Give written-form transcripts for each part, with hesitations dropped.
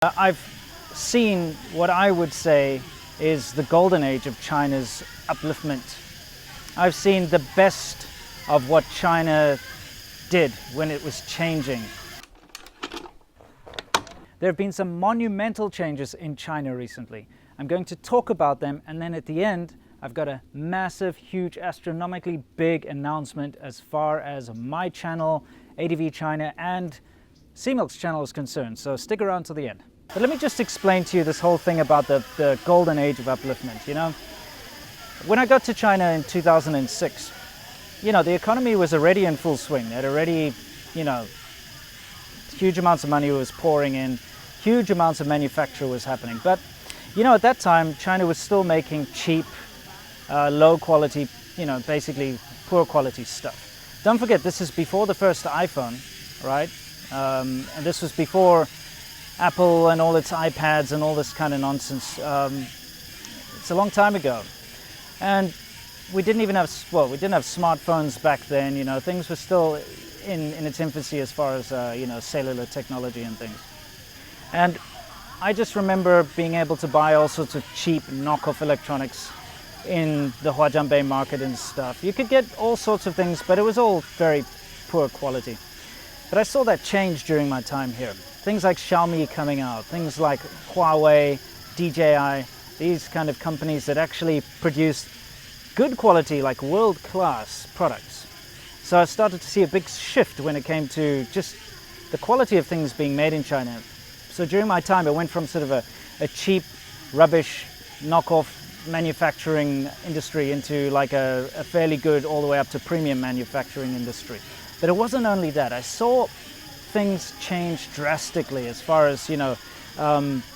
I've seen what I would say is the golden age of China's upliftment. I've seen the best of what China did when it was changing. There have been some monumental changes in China recently. I'm going to talk about them, and then at the end I've got a massive, huge, astronomically big announcement as far as my channel, ADVChina, and SeaMilk's channel is concerned, so stick around to the end. But let me just explain to you this whole thing about the golden age of upliftment. You know, when I got to China in 2006, you know, the economy was already in full swing. It already, you know, huge amounts of money was pouring in, huge amounts of manufacture was happening. But, you know, at that time, China was still making cheap, low quality, you know, basically poor quality stuff. Don't forget, this is before the first iPhone, right? And this was before Apple and all its iPads and all this kind of nonsense. It's a long time ago. And we didn't even have, well, we didn't have smartphones back then, you know, things were still in its infancy as far as, you know, cellular technology and things. And I just remember being able to buy all sorts of cheap knockoff electronics in the Huajiangbei market and stuff. You could get all sorts of things, but it was all very poor quality. But I saw that change during my time here. Things like Xiaomi coming out, things like Huawei, DJI, these kind of companies that actually produce good quality, like world-class products. So I started to see a big shift when it came to just the quality of things being made in China. So during my time, it went from sort of a cheap, rubbish, knockoff manufacturing industry into like a fairly good all the way up to premium manufacturing industry. But it wasn't only that. I saw things change drastically as far as, you know,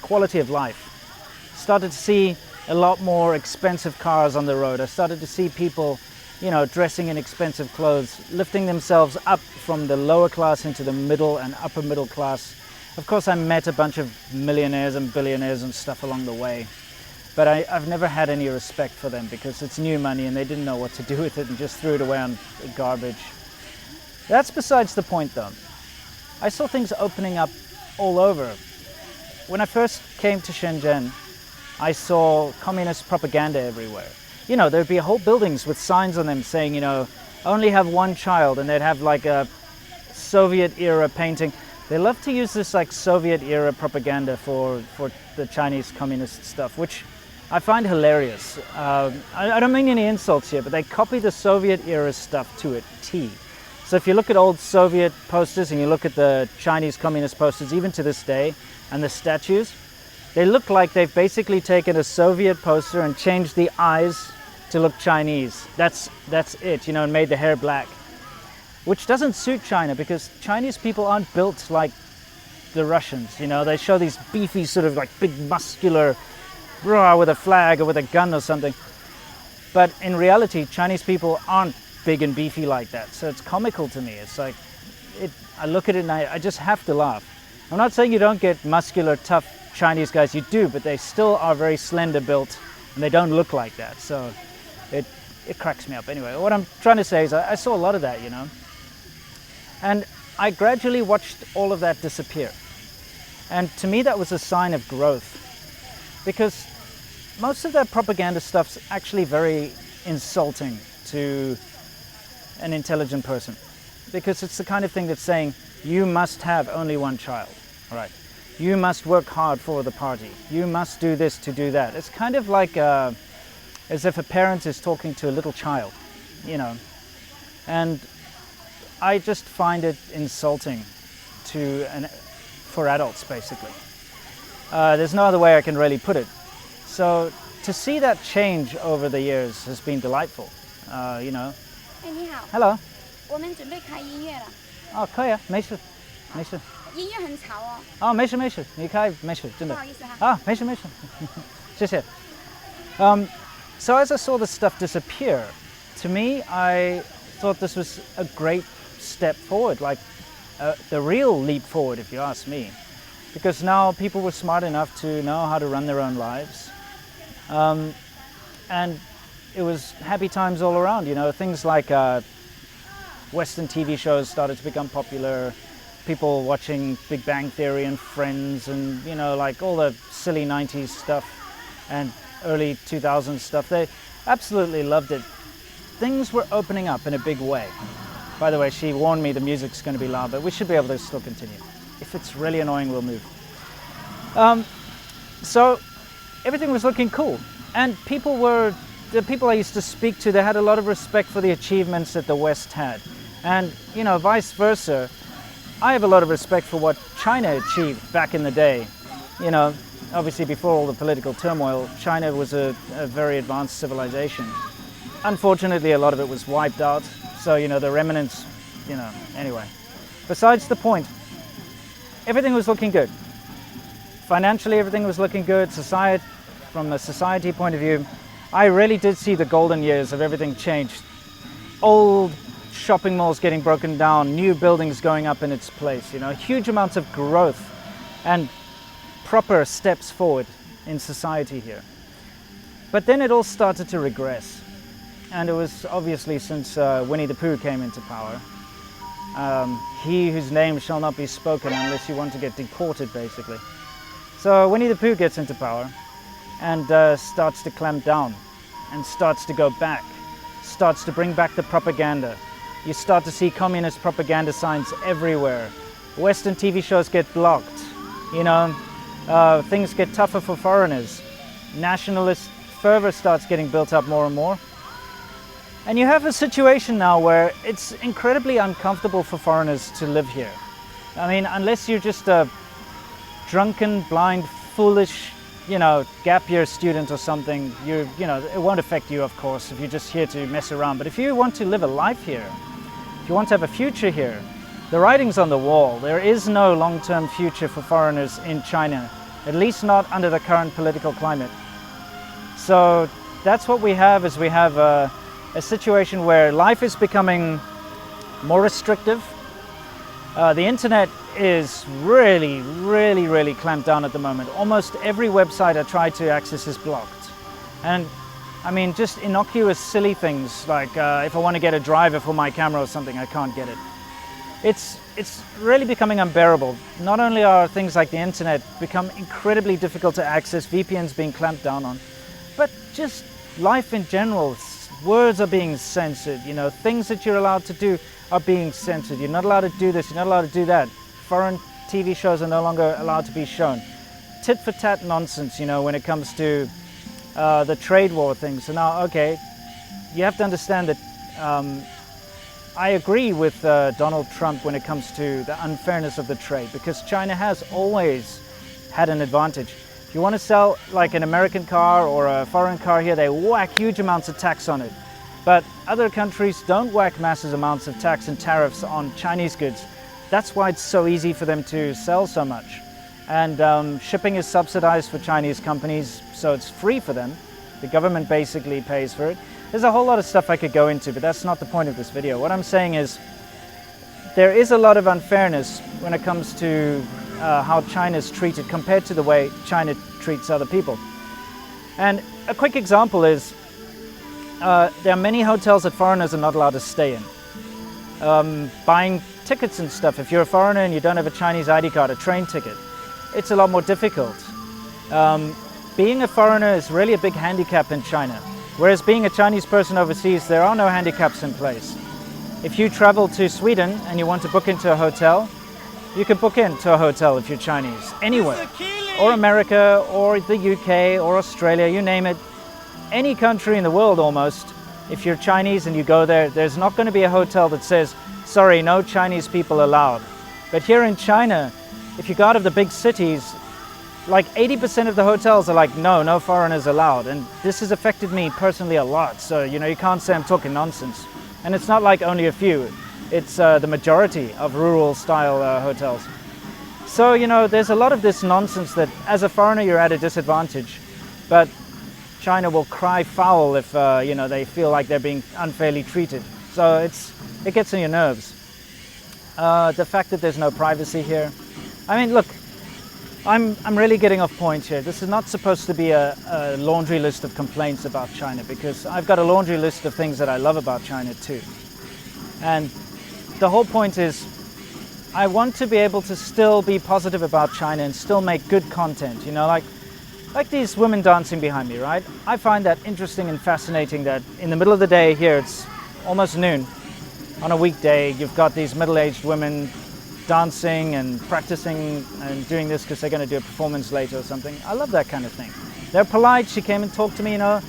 quality of life. Started to see a lot more expensive cars on the road. I started to see people, you know, dressing in expensive clothes, lifting themselves up from the lower class into the middle and upper middle class. Of course, I met a bunch of millionaires and billionaires and stuff along the way, but I've never had any respect for them because it's new money and they didn't know what to do with it and just threw it away on garbage. That's besides the point though. I saw things opening up all over. When I first came to Shenzhen, I saw communist propaganda everywhere. You know, there'd be whole buildings with signs on them saying, you know, only have one child, and they'd have like a Soviet era painting. They love to use this like Soviet era propaganda for the Chinese communist stuff, which I find hilarious. I don't mean any insults here, but they copy the Soviet era stuff to a T. So if you look at old Soviet posters and you look at the Chinese communist posters, even to this day, and the statues, they look like they've basically taken a Soviet poster and changed the eyes to look Chinese. That's it, you know, and made the hair black. Which doesn't suit China because Chinese people aren't built like the Russians, you know. They show these beefy sort of like big muscular, rah, with a flag or with a gun or something. But in reality, Chinese people aren't big and beefy like that. So it's comical to me. It's like, I look at it and I just have to laugh. I'm not saying you don't get muscular, tough Chinese guys, you do, but they still are very slender built and they don't look like that. So it cracks me up. Anyway, what I'm trying to say is I saw a lot of that, you know. And I gradually watched all of that disappear. And to me, that was a sign of growth because most of that propaganda stuff's actually very insulting to an intelligent person because it's the kind of thing that's saying you must have only one child, all right? You must work hard for the party. You must do this to do that. It's kind of like as if a parent is talking to a little child, you know. And I just find it insulting for adults, basically. There's no other way I can really put it. So to see that change over the years has been delightful, you know. Hey, 你好。 Hello. 我们准备开音乐了。哦，可以啊，没事，没事。音乐很吵哦。哦，没事没事，你开没事，真的。不好意思哈。啊，没事没事，谢谢。So as I saw the stuff disappear, to me, I thought this was a great step forward, like the real leap forward, if you ask me, because now people were smart enough to know how to run their own lives, and it was happy times all around. You know, things like Western TV shows started to become popular. people watching Big Bang Theory and Friends and, you know, like all the silly 90s stuff and early 2000s stuff. They absolutely loved it. Things were opening up in a big way. By the way, she warned me the music's going to be loud, but we should be able to still continue. If it's really annoying, we'll move. So everything was looking cool. And the people I used to speak to, they had a lot of respect for the achievements that the West had. And, you know, vice versa. I have a lot of respect for what China achieved back in the day. You know, obviously before all the political turmoil, China was a very advanced civilization. Unfortunately, a lot of it was wiped out. So, you know, the remnants, you know, anyway. Besides the point, everything was looking good. Financially, everything was looking good. From a society point of view, I really did see the golden years of everything changed. Old shopping malls getting broken down, new buildings going up in its place, you know, huge amounts of growth and proper steps forward in society here. But then it all started to regress. And it was obviously since Winnie the Pooh came into power. He whose name shall not be spoken unless you want to get deported, basically. So Winnie the Pooh gets into power and starts to clamp down and starts to go back, starts to bring back the propaganda. You start to see communist propaganda signs everywhere. Western TV shows get blocked, you know, things get tougher for foreigners. Nationalist fervor starts getting built up more and more. And you have a situation now where it's incredibly uncomfortable for foreigners to live here. I mean, unless you're just a drunken, blind, foolish, you know, gap year student or something, you know, it won't affect you, of course, if you're just here to mess around. But if you want to live a life here, if you want to have a future here, the writing's on the wall. There is no long-term future for foreigners in China, at least not under the current political climate. So that's what we have, is we have a situation where life is becoming more restrictive. The internet is really clamped down at the moment. Almost every website I try to access is blocked. And I mean, just innocuous, silly things like if I want to get a driver for my camera or something, I can't get it. It's really becoming unbearable. Not only are things like the internet become incredibly difficult to access, VPNs being clamped down on, but just life in general. Words are being censored, you know, things that you're allowed to do are being censored. You're not allowed to do this, you're not allowed to do that. Foreign TV shows are no longer allowed to be shown. Tit for tat nonsense, you know, when it comes to the trade war things. So now, okay, you have to understand that I agree with Donald Trump when it comes to the unfairness of the trade, because China has always had an advantage. If you want to sell like an American car or a foreign car here, they whack huge amounts of tax on it. But other countries don't whack massive amounts of tax and tariffs on Chinese goods. That's why it's so easy for them to sell so much. And shipping is subsidized for Chinese companies, so it's free for them. The government basically pays for it. There's a whole lot of stuff I could go into, but that's not the point of this video. What I'm saying is there is a lot of unfairness when it comes to how China's treated compared to the way China treats other people. And a quick example is there are many hotels that foreigners are not allowed to stay in. Buying tickets and stuff, if you're a foreigner and you don't have a Chinese ID card, a train ticket, it's a lot more difficult. Being a foreigner is really a big handicap in China, whereas being a Chinese person overseas, there are no handicaps in place. If you travel to Sweden and you want to book into a hotel, you can book into a hotel if you're Chinese, anywhere. Or America, or the UK, or Australia, you name it. Any country in the world almost, if you're Chinese and you go there, there's not going to be a hotel that says, sorry, no Chinese people allowed. But here in China, if you go out of the big cities, like 80% of the hotels are like, no, no foreigners allowed. And this has affected me personally a lot. So, you know, you can't say I'm talking nonsense. And it's not like only a few. It's the majority of rural-style hotels. So, you know, there's a lot of this nonsense that as a foreigner you're at a disadvantage, but China will cry foul if, you know, they feel like they're being unfairly treated. So it gets on your nerves. The fact that there's no privacy here. I mean, look, I'm really getting off point here. This is not supposed to be a laundry list of complaints about China, because I've got a laundry list of things that I love about China too. And the whole point is, I want to be able to still be positive about China and still make good content, you know, like these women dancing behind me, right? I find that interesting and fascinating that in the middle of the day here, it's almost noon, on a weekday, you've got these middle-aged women dancing and practicing and doing this because they're going to do a performance later or something. I love that kind of thing. They're polite. She came and talked to me, you know.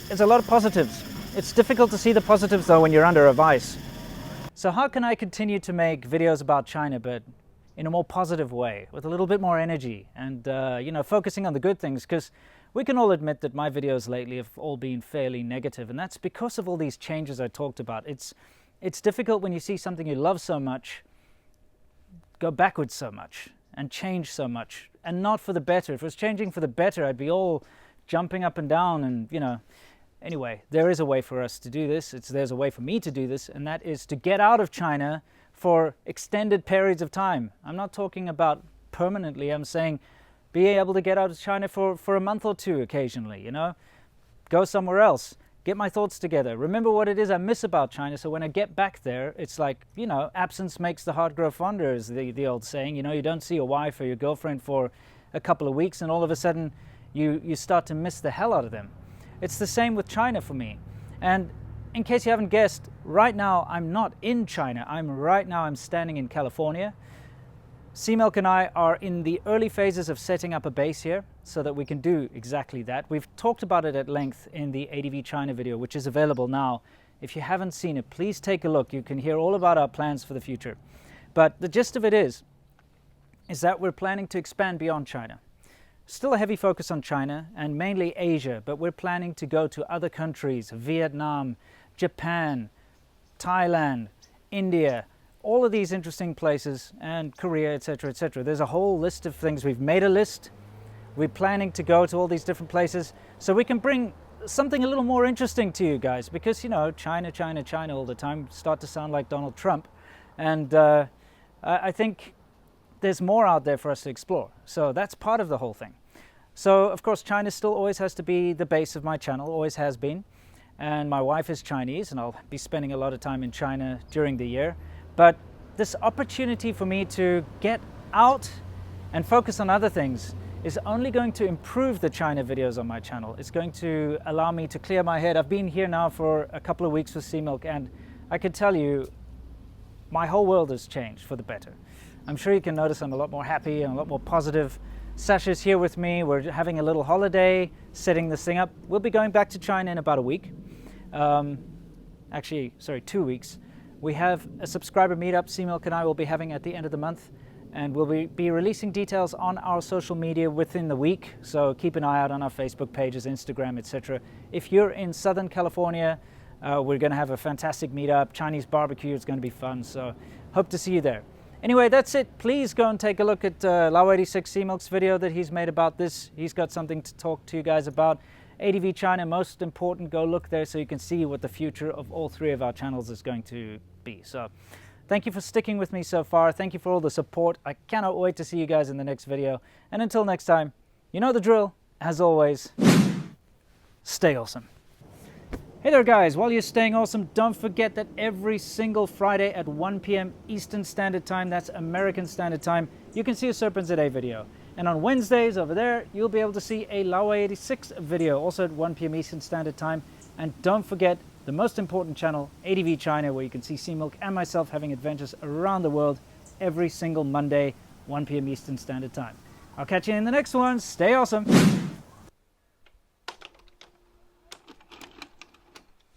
There's a lot of positives. It's difficult to see the positives though when you're under a vice. So how can I continue to make videos about China but in a more positive way, with a little bit more energy and you know, focusing on the good things? Because we can all admit that my videos lately have all been fairly negative, and that's because of all these changes I talked about. It's difficult when you see something you love so much go backwards so much and change so much, and not for the better. If it was changing for the better, I'd be all jumping up and down and, you know. Anyway, there is a way for us to do this. There's a way for me to do this, and that is to get out of China for extended periods of time. I'm not talking about permanently. I'm saying be able to get out of China for a month or two occasionally, you know. Go somewhere else. Get my thoughts together. Remember what it is I miss about China, so when I get back there, it's like, you know, absence makes the heart grow fonder, is the old saying. You know, you don't see your wife or your girlfriend for a couple of weeks, and all of a sudden you start to miss the hell out of them. It's the same with China for me. And in case you haven't guessed, right now I'm not in China. I'm standing in California. SeaMilk and I are in the early phases of setting up a base here so that we can do exactly that. We've talked about it at length in the ADVChina video, which is available now. If you haven't seen it, please take a look. You can hear all about our plans for the future. But the gist of it is that we're planning to expand beyond China. Still a heavy focus on China and mainly Asia, but we're planning to go to other countries: Vietnam, Japan, Thailand, India, all of these interesting places, and Korea, etc., etc. There's a whole list of things. We've made a list. We're planning to go to all these different places so we can bring something a little more interesting to you guys, because, you know, China, China, China all the time start to sound like Donald Trump. And I think there's more out there for us to explore. So that's part of the whole thing. So, of course, China still always has to be the base of my channel, always has been. And my wife is Chinese, and I'll be spending a lot of time in China during the year. But this opportunity for me to get out and focus on other things is only going to improve the China videos on my channel. It's going to allow me to clear my head. I've been here now for a couple of weeks with SeaMilk, and I can tell you my whole world has changed for the better. I'm sure you can notice I'm a lot more happy and a lot more positive. Sasha's here with me. We're having a little holiday, setting this thing up. We'll be going back to China in about a week. Actually, sorry, 2 weeks. We have a subscriber meetup SeaMilk and I will be having at the end of the month, and we'll be releasing details on our social media within the week, so keep an eye out on our Facebook pages, Instagram, etc. If you're in Southern California, we're going to have a fantastic meetup. Chinese barbecue, it's going to be fun, so hope to see you there. Anyway, that's it. Please go and take a look at Lau86 SeaMilk's video that he's made about this. He's got something to talk to you guys about. ADVChina, most important, go look there so you can see what the future of all three of our channels is going to be. So thank you for sticking with me so far. Thank you for all the support. I cannot wait to see you guys in the next video. And until next time, you know the drill. As always, stay awesome. Hey there guys, while you're staying awesome, don't forget that every single Friday at 1 p.m. Eastern Standard Time, that's American Standard Time, you can see a SerpentZA video. And on Wednesdays over there, you'll be able to see a Lau86 video, also at 1 p.m. Eastern Standard Time. And don't forget the most important channel, ADVChina, where you can see SeaMilk and myself having adventures around the world every single Monday, 1 p.m. Eastern Standard Time. I'll catch you in the next one. Stay awesome.